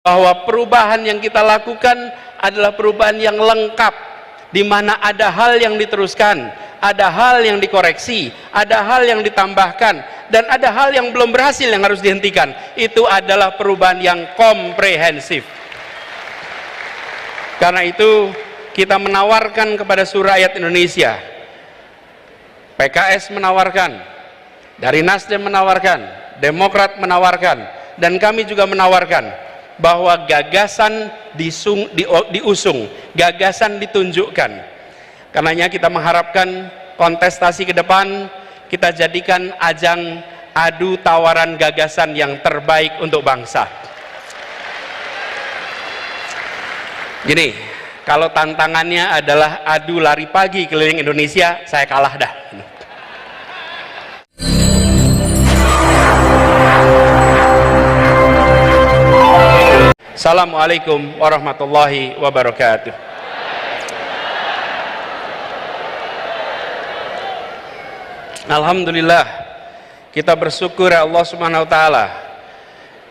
bahwa perubahan yang kita lakukan adalah perubahan yang lengkap, di mana ada hal yang diteruskan, ada hal yang dikoreksi, ada hal yang ditambahkan, dan ada hal yang belum berhasil yang harus dihentikan. Itu adalah perubahan yang komprehensif. Karena itu kita menawarkan kepada seluruh rakyat Indonesia, PKS menawarkan, dari Nasdem menawarkan, Demokrat menawarkan, dan kami juga menawarkan bahwa gagasan diusung, gagasan ditunjukkan. Karenanya kita mengharapkan kontestasi ke depan kita jadikan ajang adu tawaran gagasan yang terbaik untuk bangsa. Gini, kalau tantangannya adalah adu lari pagi keliling Indonesia, saya kalah dah. Assalamualaikum warahmatullahi wabarakatuh. Alhamdulillah, kita bersyukur Allah Subhanahu wa taala,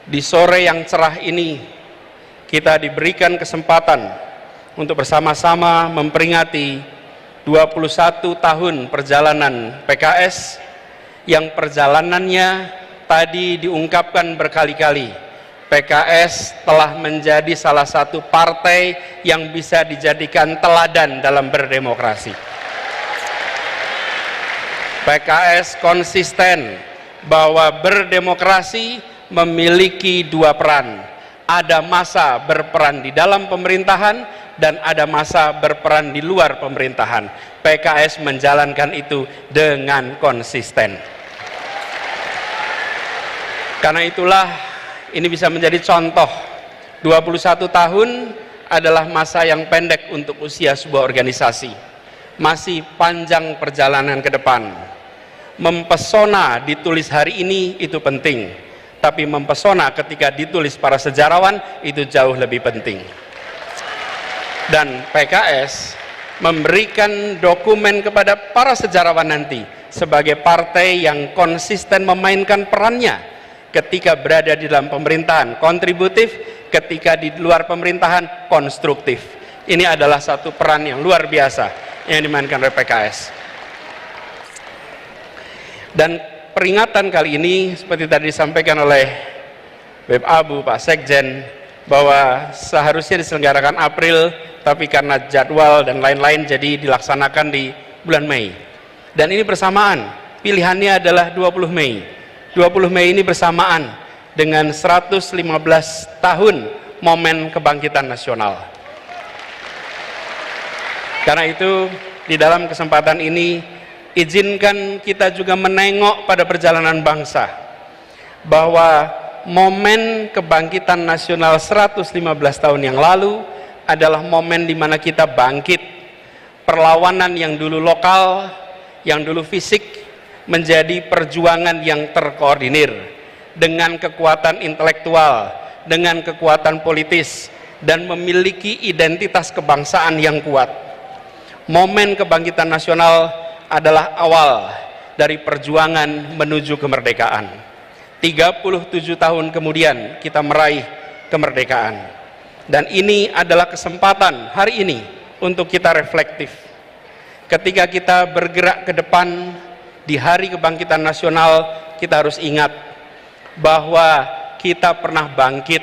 di sore yang cerah ini kita diberikan kesempatan untuk bersama-sama memperingati 21 tahun perjalanan PKS, yang perjalanannya tadi diungkapkan berkali-kali. PKS telah menjadi salah satu partai yang bisa dijadikan teladan dalam berdemokrasi. PKS konsisten bahwa berdemokrasi memiliki dua peran. Ada masa berperan di dalam pemerintahan dan ada masa berperan di luar pemerintahan. PKS menjalankan itu dengan konsisten. Karena itulah ini bisa menjadi contoh. 21 tahun adalah masa yang pendek untuk usia sebuah organisasi. Masih panjang perjalanan ke depan. Mempesona ditulis hari ini itu penting, tapi mempesona ketika ditulis para sejarawan itu jauh lebih penting. Dan PKS memberikan dokumen kepada para sejarawan nanti sebagai partai yang konsisten memainkan perannya ketika berada di dalam pemerintahan, kontributif; ketika di luar pemerintahan, konstruktif. Ini adalah satu peran yang luar biasa yang dimainkan oleh PKS. Dan peringatan kali ini seperti tadi disampaikan oleh Beb Abu, Pak Sekjen, bahwa seharusnya diselenggarakan April, tapi karena jadwal dan lain-lain jadi dilaksanakan di bulan Mei. Dan ini bersamaan, pilihannya adalah 20 Mei. 20 Mei ini bersamaan dengan 115 tahun momen kebangkitan nasional. Karena itu, di dalam kesempatan ini, izinkan kita juga menengok pada perjalanan bangsa, bahwa momen kebangkitan nasional 115 tahun yang lalu adalah momen di mana kita bangkit. Perlawanan yang dulu lokal, yang dulu fisik, menjadi perjuangan yang terkoordinir dengan kekuatan intelektual, dengan kekuatan politis, dan memiliki identitas kebangsaan yang kuat. Momen kebangkitan nasional adalah awal dari perjuangan menuju kemerdekaan. 37 tahun kemudian kita meraih kemerdekaan, dan ini adalah kesempatan hari ini untuk kita reflektif. Ketika kita bergerak ke depan di hari kebangkitan nasional, kita harus ingat bahwa kita pernah bangkit,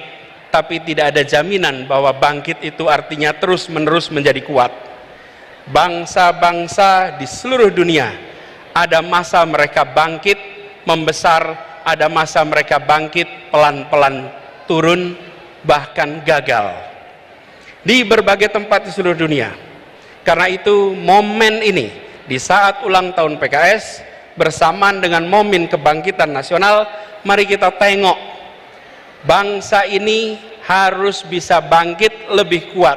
tapi tidak ada jaminan bahwa bangkit itu artinya terus-menerus menjadi kuat. Bangsa-bangsa di seluruh dunia ada masa mereka bangkit membesar, ada masa mereka bangkit pelan-pelan turun, bahkan gagal di berbagai tempat di seluruh dunia. Karena itu momen ini di saat ulang tahun PKS bersamaan dengan momen kebangkitan nasional, mari kita tengok bangsa ini harus bisa bangkit lebih kuat,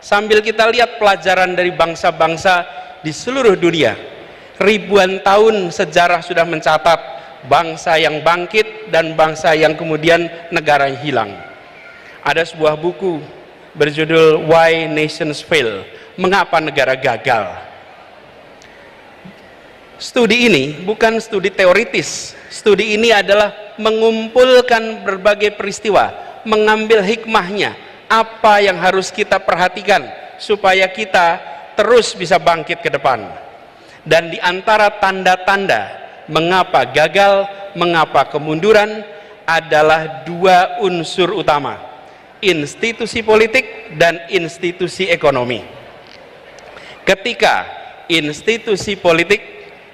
sambil kita lihat pelajaran dari bangsa-bangsa di seluruh dunia. Ribuan tahun sejarah sudah mencatat bangsa yang bangkit dan bangsa yang kemudian negaranya hilang. Ada sebuah buku berjudul Why Nations Fail, Mengapa Negara Gagal. Studi ini bukan studi teoritis. Studi ini adalah mengumpulkan berbagai peristiwa, mengambil hikmahnya, apa yang harus kita perhatikan supaya kita terus bisa bangkit ke depan. Dan di antara tanda-tanda mengapa gagal, mengapa kemunduran adalah dua unsur utama, institusi politik dan institusi ekonomi. Ketika institusi politik,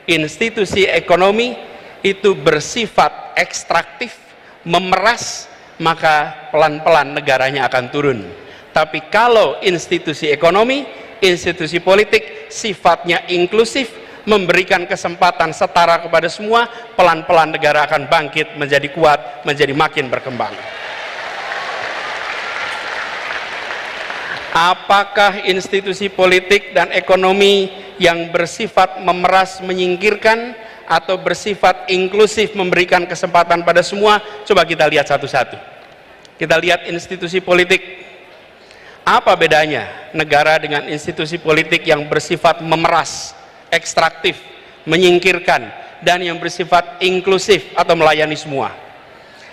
institusi ekonomi itu bersifat ekstraktif, memeras, maka pelan-pelan negaranya akan turun. Tapi kalau institusi ekonomi, institusi politik sifatnya inklusif, memberikan kesempatan setara kepada semua, pelan-pelan negara akan bangkit menjadi kuat, menjadi makin berkembang. Apakah institusi politik dan ekonomi yang bersifat memeras, menyingkirkan, atau bersifat inklusif, memberikan kesempatan pada semua? Coba kita lihat satu-satu. Kita lihat institusi politik. Apa bedanya negara dengan institusi politik yang bersifat memeras, ekstraktif, menyingkirkan, dan yang bersifat inklusif atau melayani semua?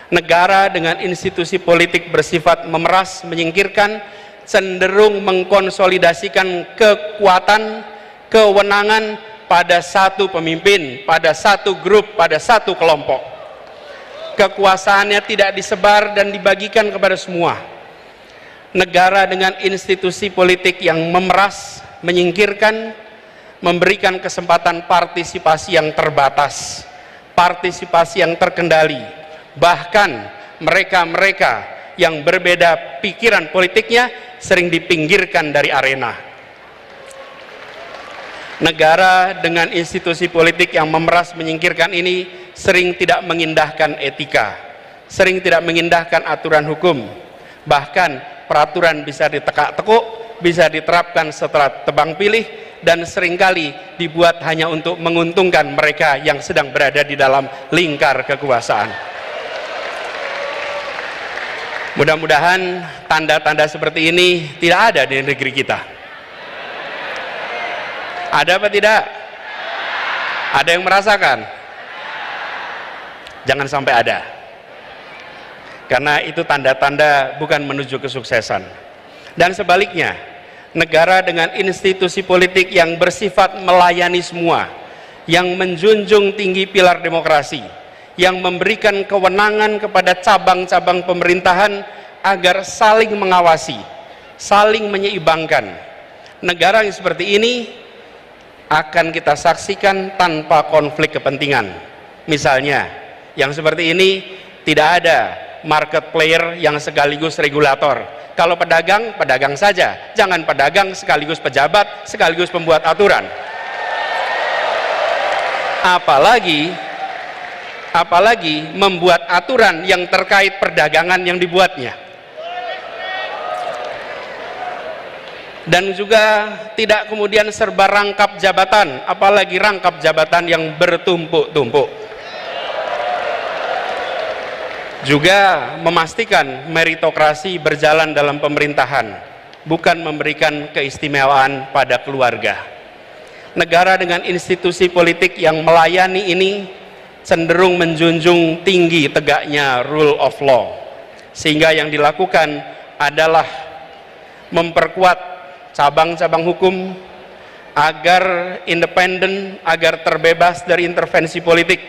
Negara dengan institusi politik bersifat memeras, menyingkirkan, cenderung mengkonsolidasikan kekuatan, kewenangan pada satu pemimpin, pada satu grup, pada satu kelompok. Kekuasaannya tidak disebar dan dibagikan kepada semua. Negara dengan institusi politik yang memeras, menyingkirkan, memberikan kesempatan partisipasi yang terbatas, partisipasi yang terkendali. Bahkan mereka-mereka yang berbeda pikiran politiknya sering dipinggirkan dari arena. Negara dengan institusi politik yang memeras, menyingkirkan ini sering tidak mengindahkan etika, sering tidak mengindahkan aturan hukum. Bahkan peraturan bisa ditekak-tekuk, bisa diterapkan setelah tebang pilih, dan seringkali dibuat hanya untuk menguntungkan mereka yang sedang berada di dalam lingkar kekuasaan. Mudah-mudahan tanda-tanda seperti ini tidak ada di negeri kita. Ada apa tidak? Ada yang merasakan? Jangan sampai ada. Karena itu tanda-tanda bukan menuju kesuksesan. Dan sebaliknya, negara dengan institusi politik yang bersifat melayani semua, yang menjunjung tinggi pilar demokrasi, yang memberikan kewenangan kepada cabang-cabang pemerintahan agar saling mengawasi, saling menyeimbangkan. Negara yang seperti ini akan kita saksikan tanpa konflik kepentingan. Misalnya, yang seperti ini tidak ada market player yang sekaligus regulator. Kalau pedagang, pedagang saja. Jangan pedagang sekaligus pejabat, sekaligus pembuat aturan. Apalagi membuat aturan yang terkait perdagangan yang dibuatnya. Dan juga tidak kemudian serba rangkap jabatan, apalagi rangkap jabatan yang bertumpuk-tumpuk. Juga memastikan meritokrasi berjalan dalam pemerintahan, bukan memberikan keistimewaan pada keluarga. Negara dengan institusi politik yang melayani ini cenderung menjunjung tinggi tegaknya rule of law, sehingga yang dilakukan adalah memperkuat cabang-cabang hukum agar independen, agar terbebas dari intervensi politik,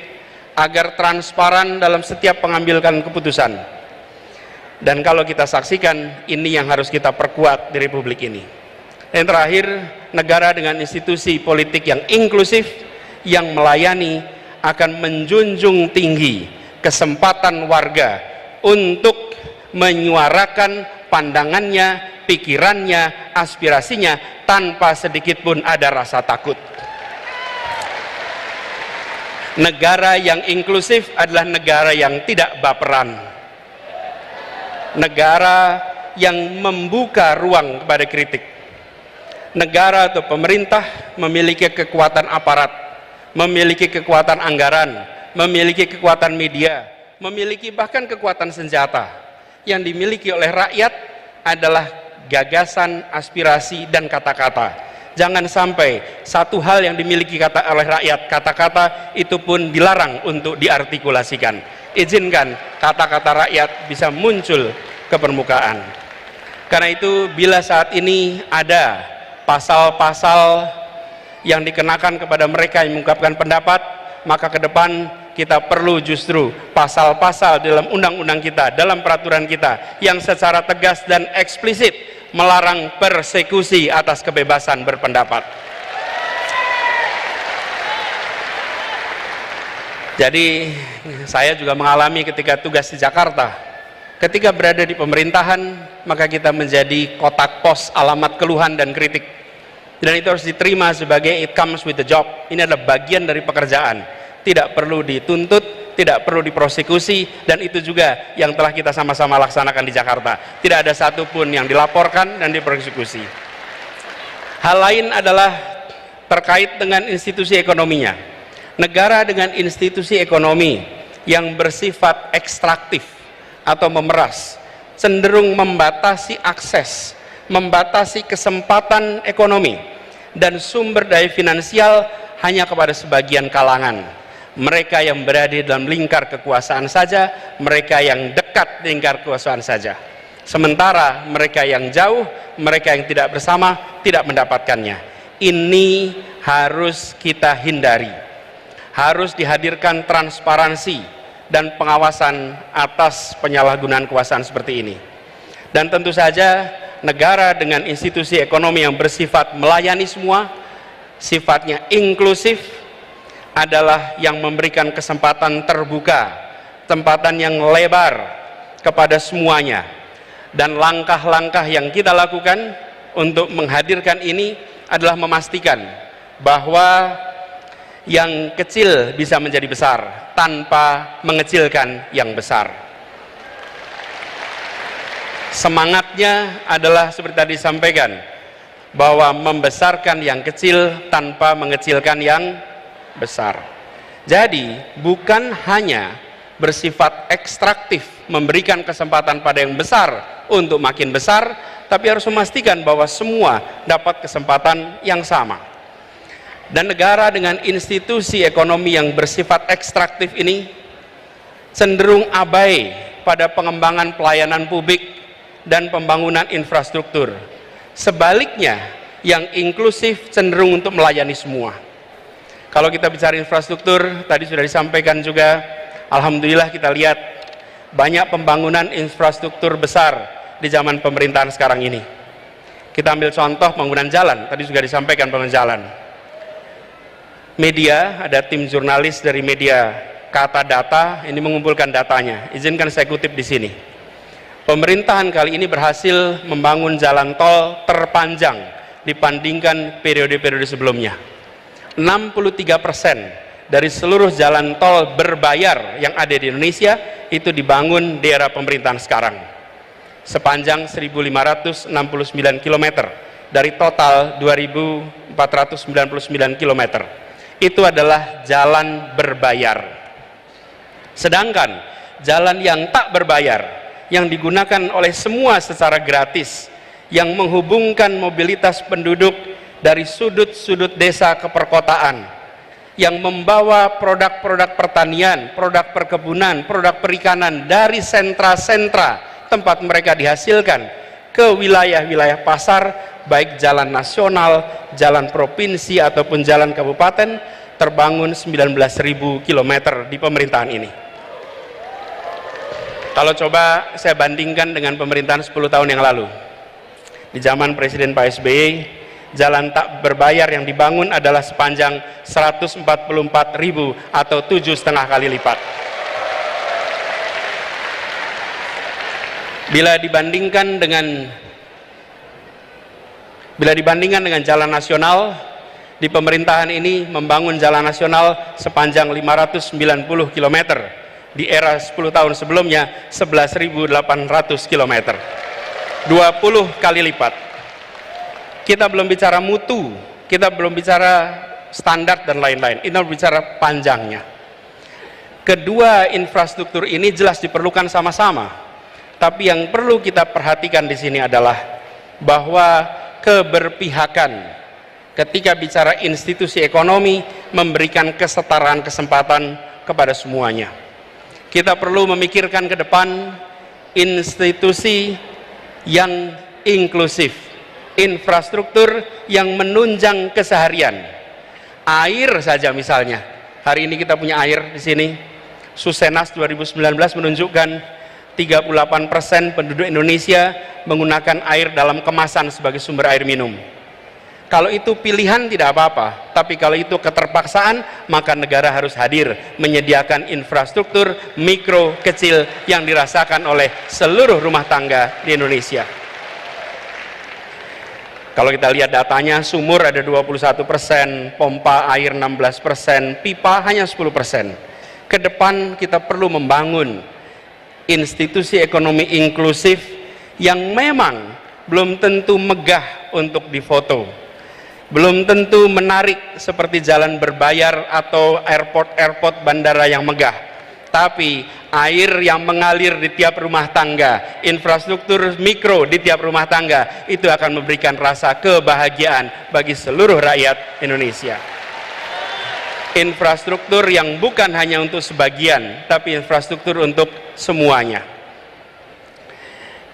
agar transparan dalam setiap pengambilan keputusan. Dan kalau kita saksikan, ini yang harus kita perkuat di Republik ini. Yang terakhir, negara dengan institusi politik yang inklusif, yang melayani, akan menjunjung tinggi kesempatan warga untuk menyuarakan pandangannya, pikirannya, aspirasinya tanpa sedikit pun ada rasa takut. Negara yang inklusif adalah negara yang tidak baperan, negara yang membuka ruang kepada kritik. Negara atau pemerintah memiliki kekuatan aparat, memiliki kekuatan anggaran, memiliki kekuatan media, memiliki bahkan kekuatan senjata. Yang dimiliki oleh rakyat adalah gagasan, aspirasi, dan kata-kata. Jangan sampai satu hal yang dimiliki oleh rakyat, kata-kata itu pun dilarang untuk diartikulasikan. Izinkan kata-kata rakyat bisa muncul ke permukaan. Karena itu bila saat ini ada pasal-pasal yang dikenakan kepada mereka yang mengungkapkan pendapat, maka ke depan kita perlu justru pasal-pasal dalam undang-undang kita, dalam peraturan kita yang secara tegas dan eksplisit melarang persekusi atas kebebasan berpendapat. Jadi saya juga mengalami ketika tugas di Jakarta, ketika berada di pemerintahan, maka kita menjadi kotak pos alamat keluhan dan kritik, dan itu harus diterima sebagai it comes with the job. Ini adalah bagian dari pekerjaan, tidak perlu dituntut, tidak perlu diprosekusi, dan itu juga yang telah kita sama-sama laksanakan di Jakarta. Tidak ada satupun yang dilaporkan dan dipersekusi. Hal lain adalah terkait dengan institusi ekonominya. Negara dengan institusi ekonomi yang bersifat ekstraktif atau memeras cenderung membatasi akses, membatasi kesempatan ekonomi dan sumber daya finansial hanya kepada sebagian kalangan. Mereka yang berada dalam lingkar kekuasaan saja, mereka yang dekat lingkar kekuasaan saja. Sementara mereka yang jauh, mereka yang tidak bersama, tidak mendapatkannya. Ini harus kita hindari. Harus dihadirkan transparansi dan pengawasan atas penyalahgunaan kekuasaan seperti ini. Dan tentu saja negara dengan institusi ekonomi yang bersifat melayani semua, sifatnya inklusif, adalah yang memberikan kesempatan terbuka, kesempatan yang lebar kepada semuanya. Dan langkah-langkah yang kita lakukan untuk menghadirkan ini adalah memastikan bahwa yang kecil bisa menjadi besar tanpa mengecilkan yang besar. Semangatnya adalah seperti tadi disampaikan, bahwa membesarkan yang kecil tanpa mengecilkan yang besar. Jadi bukan hanya bersifat ekstraktif, memberikan kesempatan pada yang besar untuk makin besar, tapi harus memastikan bahwa semua dapat kesempatan yang sama. Dan negara dengan institusi ekonomi yang bersifat ekstraktif ini cenderung abai pada pengembangan pelayanan publik dan pembangunan infrastruktur. Sebaliknya, yang inklusif cenderung untuk melayani semua. Kalau kita bicara infrastruktur, tadi sudah disampaikan juga, alhamdulillah kita lihat banyak pembangunan infrastruktur besar di zaman pemerintahan sekarang ini. Kita ambil contoh pembangunan jalan, tadi juga disampaikan pembangunan jalan. Media, ada tim jurnalis dari media Kata Data, ini mengumpulkan datanya. Izinkan saya kutip di sini. Pemerintahan kali ini berhasil membangun jalan tol terpanjang dibandingkan periode-periode sebelumnya. 63% dari seluruh jalan tol berbayar yang ada di Indonesia itu dibangun di era pemerintahan sekarang. Sepanjang 1.569 km dari total 2.499 km. Itu adalah jalan berbayar. Sedangkan jalan yang tak berbayar, yang digunakan oleh semua secara gratis, yang menghubungkan mobilitas penduduk dari sudut-sudut desa ke perkotaan, yang membawa produk-produk pertanian, produk perkebunan, produk perikanan dari sentra-sentra tempat mereka dihasilkan ke wilayah-wilayah pasar, baik jalan nasional, jalan provinsi ataupun jalan kabupaten, terbangun 19.000 km di pemerintahan ini. Kalau coba saya bandingkan dengan pemerintahan 10 tahun yang lalu, di zaman Presiden Pak SBY, jalan tak berbayar yang dibangun adalah sepanjang 144.000 atau 7,5 kali lipat. Bila dibandingkan dengan jalan nasional, di pemerintahan ini membangun jalan nasional sepanjang 590 km, di era 10 tahun sebelumnya 11.800 km, 20 kali lipat. Kita belum bicara mutu, kita belum bicara standar dan lain-lain, ini bicara panjangnya. Kedua infrastruktur ini jelas diperlukan sama-sama, tapi yang perlu kita perhatikan di sini adalah bahwa keberpihakan ketika bicara institusi ekonomi memberikan kesetaraan kesempatan kepada semuanya. Kita perlu memikirkan ke depan institusi yang inklusif, infrastruktur yang menunjang keseharian. Air saja misalnya, hari ini kita punya air di sini. Susenas 2019 menunjukkan 38% penduduk Indonesia menggunakan air dalam kemasan sebagai sumber air minum. Kalau itu pilihan tidak apa-apa, tapi kalau itu keterpaksaan, maka negara harus hadir menyediakan infrastruktur mikro kecil yang dirasakan oleh seluruh rumah tangga di Indonesia. Kalau kita lihat datanya, sumur ada 21%, pompa air 16%, pipa hanya 10%. Ke depan kita perlu membangun institusi ekonomi inklusif yang memang belum tentu megah untuk difoto, belum tentu menarik seperti jalan berbayar atau airport bandara yang megah, tapi air yang mengalir di tiap rumah tangga, infrastruktur mikro di tiap rumah tangga, itu akan memberikan rasa kebahagiaan bagi seluruh rakyat Indonesia. Infrastruktur yang bukan hanya untuk sebagian, tapi infrastruktur untuk semuanya.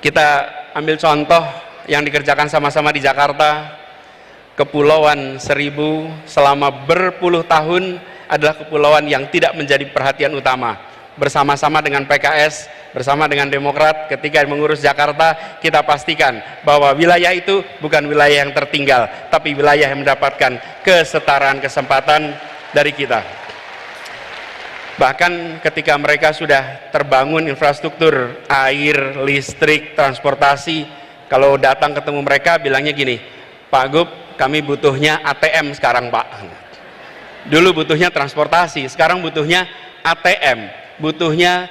Kita ambil contoh yang dikerjakan sama-sama di Jakarta. Kepulauan Seribu selama berpuluh tahun adalah kepulauan yang tidak menjadi perhatian utama. Bersama-sama dengan PKS, bersama dengan Demokrat, ketika mengurus Jakarta, kita pastikan bahwa wilayah itu bukan wilayah yang tertinggal, tapi wilayah yang mendapatkan kesetaraan kesempatan dari kita. Bahkan ketika mereka sudah terbangun infrastruktur air, listrik, transportasi, kalau datang ketemu mereka bilangnya gini, Pak Gub, kami butuhnya ATM sekarang Pak. Dulu butuhnya transportasi, sekarang butuhnya ATM, butuhnya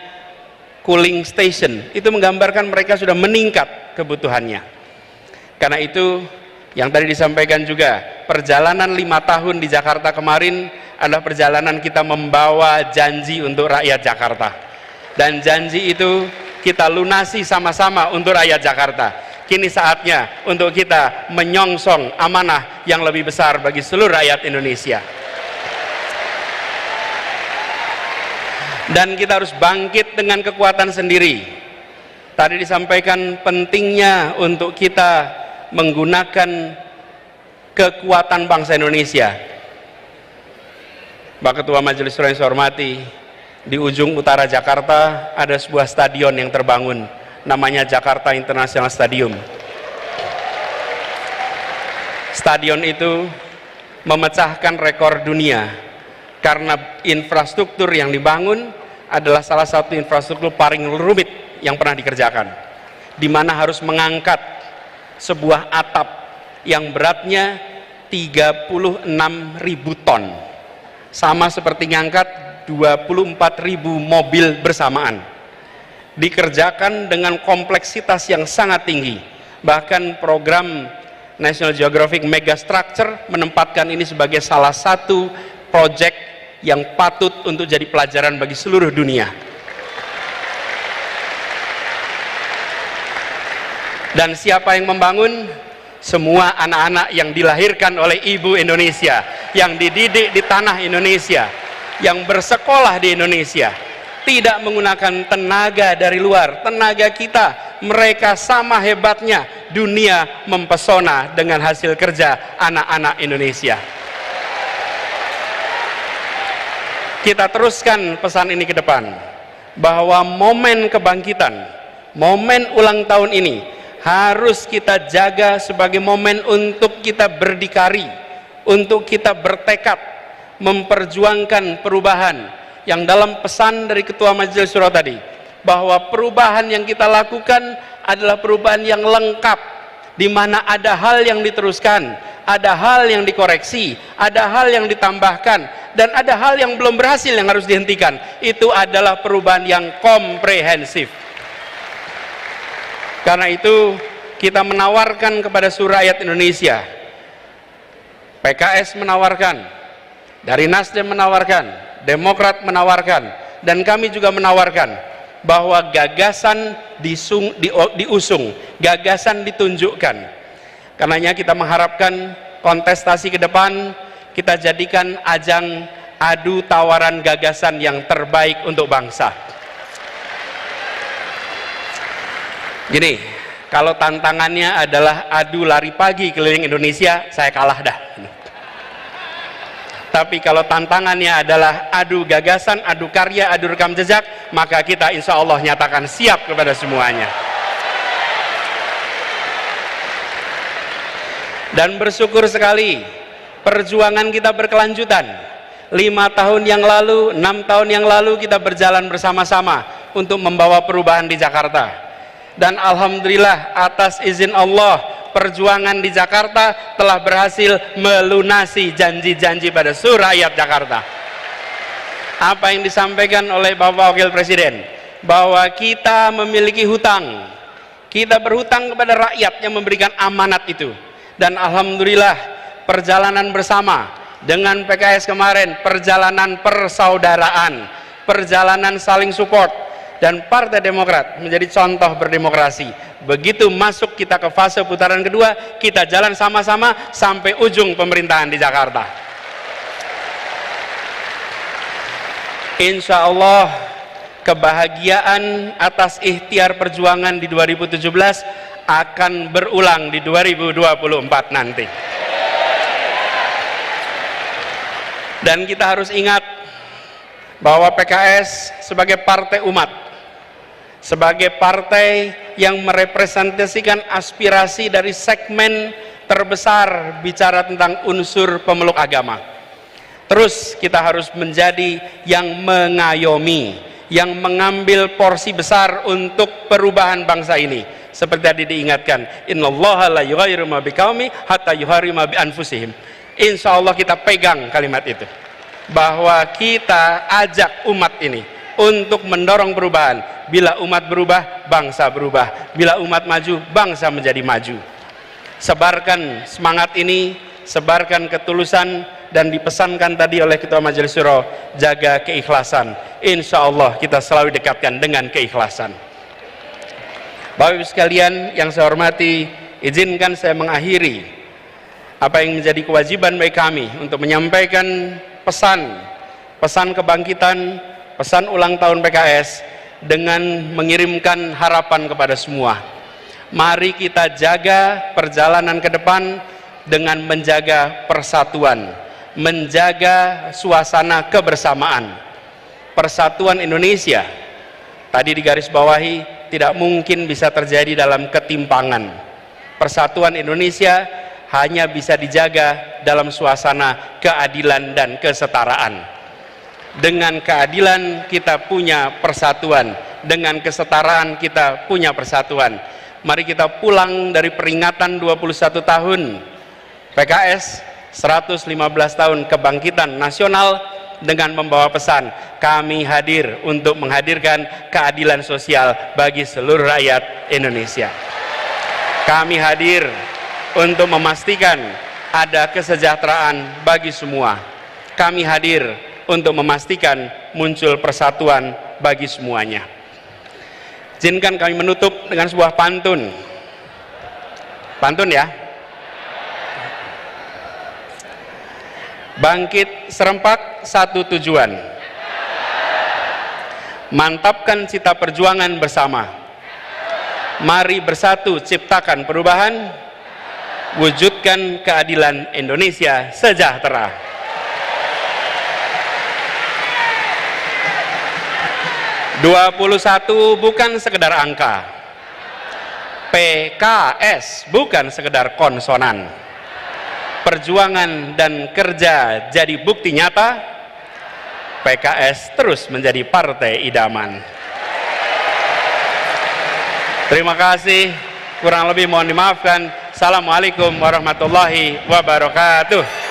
cooling station. Itu menggambarkan mereka sudah meningkat kebutuhannya. Karena itu yang tadi disampaikan juga, perjalanan 5 tahun di Jakarta kemarin adalah perjalanan kita membawa janji untuk rakyat Jakarta, dan janji itu kita lunasi sama-sama untuk rakyat Jakarta. Kini saatnya untuk kita menyongsong amanah yang lebih besar bagi seluruh rakyat Indonesia, dan kita harus bangkit dengan kekuatan sendiri. Tadi disampaikan pentingnya untuk kita menggunakan kekuatan bangsa Indonesia. Pak Ketua Majelis Syuro yang saya hormati, di ujung utara Jakarta ada sebuah stadion yang terbangun, namanya Jakarta International Stadium. Stadion itu memecahkan rekor dunia karena infrastruktur yang dibangun adalah salah satu infrastruktur paling rumit yang pernah dikerjakan, di mana harus mengangkat sebuah atap yang beratnya 36.000 ton, sama seperti ngangkat 24.000 mobil bersamaan. Dikerjakan dengan kompleksitas yang sangat tinggi. Bahkan program National Geographic Megastructure menempatkan ini sebagai salah satu proyek yang patut untuk jadi pelajaran bagi seluruh dunia. Dan siapa yang membangun? Semua anak-anak yang dilahirkan oleh ibu Indonesia, yang dididik di tanah Indonesia, yang bersekolah di Indonesia, tidak menggunakan tenaga dari luar, tenaga kita. Mereka sama hebatnya, dunia mempesona dengan hasil kerja anak-anak Indonesia. Kita teruskan pesan ini ke depan, bahwa momen kebangkitan, momen ulang tahun ini harus kita jaga sebagai momen untuk kita berdikari, untuk kita bertekad memperjuangkan perubahan yang dalam pesan dari Ketua Majelis Syuro tadi, bahwa perubahan yang kita lakukan adalah perubahan yang lengkap, di mana ada hal yang diteruskan, ada hal yang dikoreksi, ada hal yang ditambahkan, dan ada hal yang belum berhasil yang harus dihentikan. Itu adalah perubahan yang komprehensif. Karena itu kita menawarkan kepada seluruh rakyat Indonesia, PKS menawarkan, dari Nasdem menawarkan, Demokrat menawarkan, dan kami juga menawarkan bahwa gagasan diusung, gagasan ditunjukkan. Karenanya kita mengharapkan kontestasi ke depan kita jadikan ajang adu tawaran gagasan yang terbaik untuk bangsa. Gini, kalau tantangannya adalah adu lari pagi keliling Indonesia, saya kalah dah. Tapi kalau tantangannya adalah adu gagasan, adu karya, adu rekam jejak, maka kita insya Allah nyatakan siap kepada semuanya. Dan bersyukur sekali, perjuangan kita berkelanjutan. 5 tahun yang lalu, 6 tahun yang lalu kita berjalan bersama-sama untuk membawa perubahan di Jakarta. Dan alhamdulillah atas izin Allah, perjuangan di Jakarta telah berhasil melunasi janji-janji pada seluruh rakyat Jakarta. Apa yang disampaikan oleh Bapak Wakil Presiden, bahwa kita memiliki hutang, kita berhutang kepada rakyat yang memberikan amanat itu. Dan alhamdulillah perjalanan bersama dengan PKS kemarin, perjalanan persaudaraan, perjalanan saling support, dan Partai Demokrat menjadi contoh berdemokrasi. Begitu masuk kita ke fase putaran kedua, kita jalan sama-sama sampai ujung pemerintahan di Jakarta. Insya Allah kebahagiaan atas ikhtiar perjuangan di 2017 akan berulang di 2024 nanti. Dan kita harus ingat bahwa PKS sebagai partai umat, sebagai partai yang merepresentasikan aspirasi dari segmen terbesar bicara tentang unsur pemeluk agama, terus kita harus menjadi yang mengayomi, yang mengambil porsi besar untuk perubahan bangsa ini. Seperti tadi diingatkan, innallaha la yughayyiru ma biqaumin hatta yughayyiru ma bi anfusihim. Insya Allah kita pegang kalimat itu, bahwa kita ajak umat ini untuk mendorong perubahan. Bila umat berubah, bangsa berubah. Bila umat maju, bangsa menjadi maju. Sebarkan semangat ini, sebarkan ketulusan, dan dipesankan tadi oleh Ketua Majelis Syuro, jaga keikhlasan. Insya Allah kita selalu dekatkan dengan keikhlasan. Bapak Ibu sekalian yang saya hormati, izinkan saya mengakhiri apa yang menjadi kewajiban bagi kami untuk menyampaikan pesan kebangkitan, pesan ulang tahun PKS dengan mengirimkan harapan kepada semua. Mari kita jaga perjalanan ke depan dengan menjaga persatuan, menjaga suasana kebersamaan. Persatuan Indonesia tadi digarisbawahi tidak mungkin bisa terjadi dalam ketimpangan. Persatuan Indonesia hanya bisa dijaga dalam suasana keadilan dan kesetaraan. Dengan keadilan kita punya persatuan, dengan kesetaraan kita punya persatuan. Mari kita pulang dari peringatan 21 tahun PKS, 115 tahun kebangkitan nasional, dengan membawa pesan, kami hadir untuk menghadirkan keadilan sosial bagi seluruh rakyat Indonesia. Kami hadir untuk memastikan ada kesejahteraan bagi semua. Kami hadir untuk memastikan muncul persatuan bagi semuanya. Izinkan kami menutup dengan sebuah pantun. Pantun ya. Bangkit serempak satu tujuan, mantapkan cita perjuangan bersama. Mari bersatu ciptakan perubahan, wujudkan keadilan Indonesia sejahtera. (21) bukan sekedar angka, PKS bukan sekedar konsonan. Perjuangan dan kerja jadi bukti nyata, PKS terus menjadi partai idaman. Terima kasih, kurang lebih mohon dimaafkan. Assalamualaikum warahmatullahi wabarakatuh.